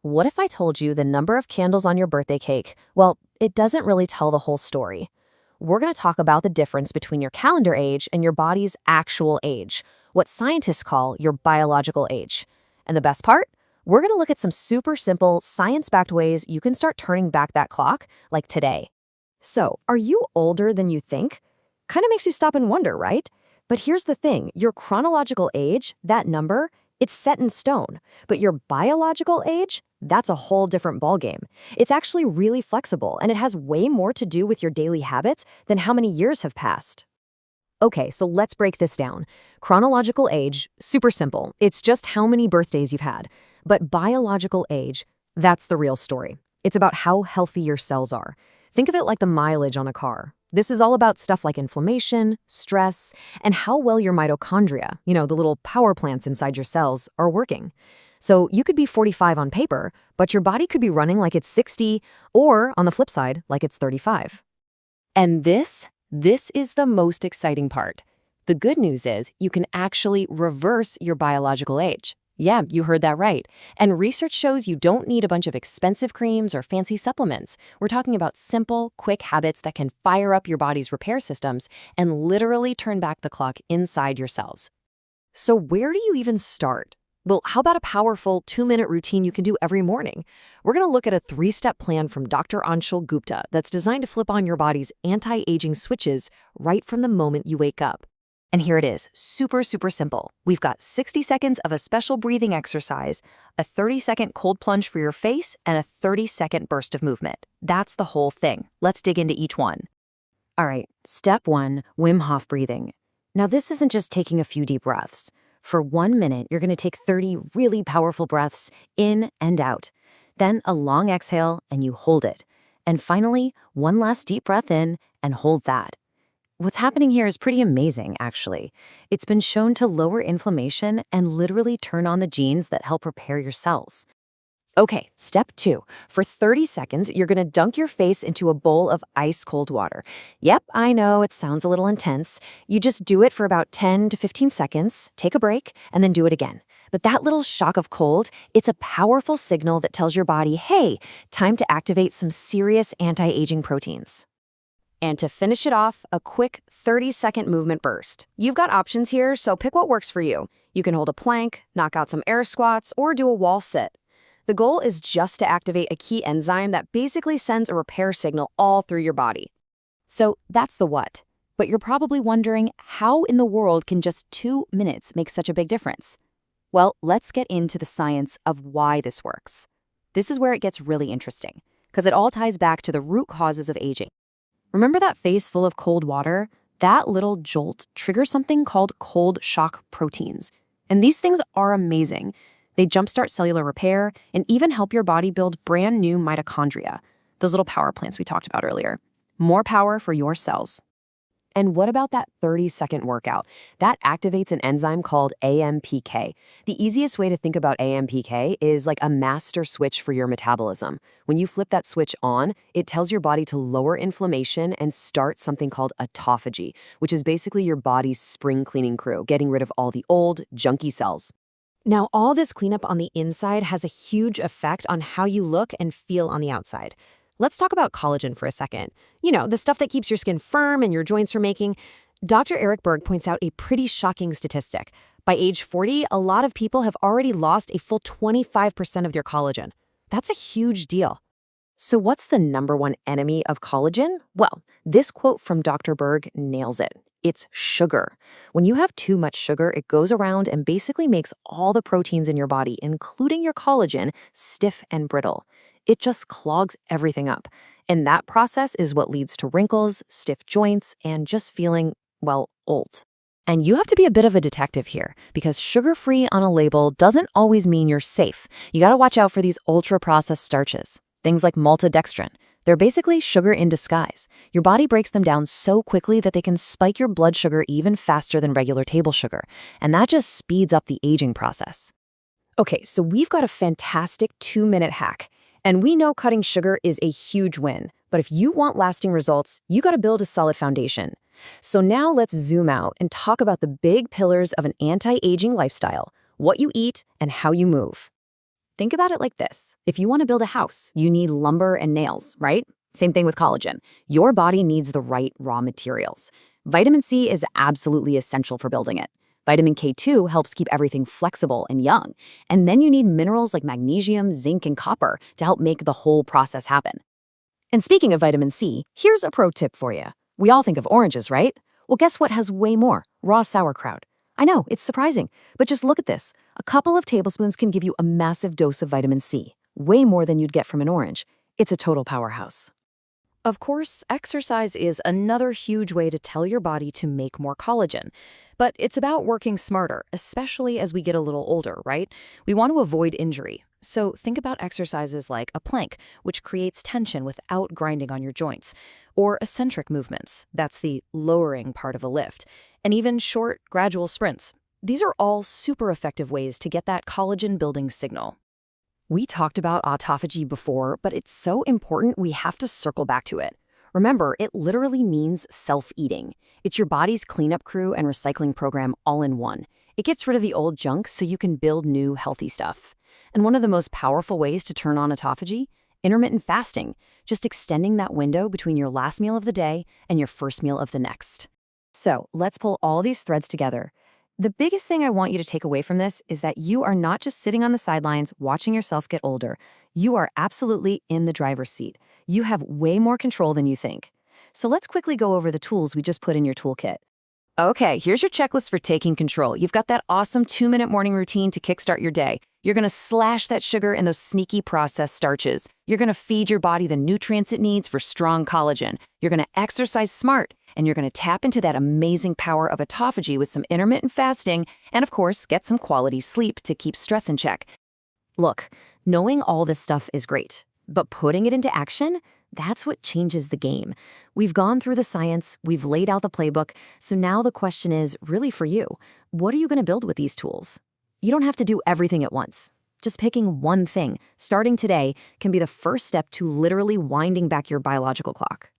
What if I told you the number of candles on your birthday cake? Well, it doesn't really tell the whole story. We're going to talk about the difference between your calendar age and your body's actual age, what scientists call your biological age. And the best part? We're going to look at some super simple, science-backed ways you can start turning back that clock, like today. So, are you older than you think? Kind of makes you stop and wonder, right? But here's the thing, your chronological age, that number, it's set in stone. But your biological age, that's a whole different ballgame. It's actually really flexible, and it has way more to do with your daily habits than how many years have passed. Okay, so let's break this down. Chronological age, super simple. It's just how many birthdays you've had. But biological age, that's the real story. It's about how healthy your cells are. Think of it like the mileage on a car. This is all about stuff like inflammation, stress, and how well your mitochondria, the little power plants inside your cells, are working. So you could be 45 on paper, but your body could be running like it's 60, or on the flip side, like it's 35. And this is the most exciting part. The good news is you can actually reverse your biological age. Yeah, you heard that right. And research shows you don't need a bunch of expensive creams or fancy supplements. We're talking about simple, quick habits that can fire up your body's repair systems and literally turn back the clock inside your cells. So where do you even start? Well, how about a powerful 2-minute routine you can do every morning? We're going to look at a 3-step plan from Dr. Anshul Gupta that's designed to flip on your body's anti-aging switches right from the moment you wake up. And here it is, super, super simple. We've got 60 seconds of a special breathing exercise, a 30-second cold plunge for your face, and a 30-second burst of movement. That's the whole thing. Let's dig into each one. All right, step 1, Wim Hof breathing. Now, this isn't just taking a few deep breaths. For 1 minute, you're going to take 30 really powerful breaths in and out. Then a long exhale, and you hold it. And finally, one last deep breath in and hold that. What's happening here is pretty amazing, actually. It's been shown to lower inflammation and literally turn on the genes that help repair your cells. Okay, step 2. For 30 seconds, you're going to dunk your face into a bowl of ice-cold water. Yep, I know it sounds a little intense. You just do it for about 10 to 15 seconds, take a break, and then do it again. But that little shock of cold, it's a powerful signal that tells your body, hey, time to activate some serious anti-aging proteins. And to finish it off, a quick 30-second movement burst. You've got options here, so pick what works for you. You can hold a plank, knock out some air squats, or do a wall sit. The goal is just to activate a key enzyme that basically sends a repair signal all through your body. So that's the what. But you're probably wondering, how in the world can just 2 minutes make such a big difference? Well, let's get into the science of why this works. This is where it gets really interesting, because it all ties back to the root causes of aging. Remember that face full of cold water? That little jolt triggers something called cold shock proteins. And these things are amazing. They jumpstart cellular repair and even help your body build brand new mitochondria, those little power plants we talked about earlier. More power for your cells. And what about that 30-second workout? That activates an enzyme called AMPK. The easiest way to think about AMPK is like a master switch for your metabolism. When you flip that switch on, it tells your body to lower inflammation and start something called autophagy, which is basically your body's spring cleaning crew, getting rid of all the old, junky cells. Now, all this cleanup on the inside has a huge effect on how you look and feel on the outside. Let's talk about collagen for a second. The stuff that keeps your skin firm and your joints from aching. Dr. Eric Berg points out a pretty shocking statistic. By age 40, a lot of people have already lost a full 25% of their collagen. That's a huge deal. So what's the number one enemy of collagen? Well, this quote from Dr. Berg nails it. It's sugar. When you have too much sugar, it goes around and basically makes all the proteins in your body, including your collagen, stiff and brittle. It just clogs everything up. And that process is what leads to wrinkles, stiff joints, and just feeling, old. And you have to be a bit of a detective here, because sugar-free on a label doesn't always mean you're safe. You gotta watch out for these ultra-processed starches, things like maltodextrin. They're basically sugar in disguise. Your body breaks them down so quickly that they can spike your blood sugar even faster than regular table sugar, and that just speeds up the aging process. Okay, so we've got a fantastic 2-minute hack. And we know cutting sugar is a huge win, but if you want lasting results, you gotta build a solid foundation. So now let's zoom out and talk about the big pillars of an anti-aging lifestyle, what you eat and how you move. Think about it like this. If you want to build a house, you need lumber and nails, right? Same thing with collagen. Your body needs the right raw materials. Vitamin C is absolutely essential for building it. Vitamin K2 helps keep everything flexible and young. And then you need minerals like magnesium, zinc, and copper to help make the whole process happen. And speaking of vitamin C, here's a pro tip for you. We all think of oranges, right? Well, guess what has way more? Raw sauerkraut. I know, it's surprising, but just look at this. A couple of tablespoons can give you a massive dose of vitamin C, way more than you'd get from an orange. It's a total powerhouse. Of course, exercise is another huge way to tell your body to make more collagen. But it's about working smarter, especially as we get a little older, right? We want to avoid injury. So think about exercises like a plank, which creates tension without grinding on your joints, or eccentric movements, that's the lowering part of a lift, and even short, gradual sprints. These are all super effective ways to get that collagen-building signal. We talked about autophagy before, but it's so important we have to circle back to it. Remember, it literally means self-eating. It's your body's cleanup crew and recycling program all in one. It gets rid of the old junk so you can build new, healthy stuff. And one of the most powerful ways to turn on autophagy? Intermittent fasting, just extending that window between your last meal of the day and your first meal of the next. So let's pull all these threads together. The biggest thing I want you to take away from this is that you are not just sitting on the sidelines watching yourself get older. You are absolutely in the driver's seat. You have way more control than you think. So let's quickly go over the tools we just put in your toolkit. Okay, here's your checklist for taking control. You've got that awesome 2-minute morning routine to kickstart your day. You're going to slash that sugar and those sneaky processed starches. You're going to feed your body the nutrients it needs for strong collagen. You're going to exercise smart, and you're going to tap into that amazing power of autophagy with some intermittent fasting, and of course, get some quality sleep to keep stress in check. Look, knowing all this stuff is great, but putting it into action, that's what changes the game. We've gone through the science, we've laid out the playbook, so now the question is really for you. What are you going to build with these tools? You don't have to do everything at once. Just picking one thing, starting today, can be the first step to literally winding back your biological clock.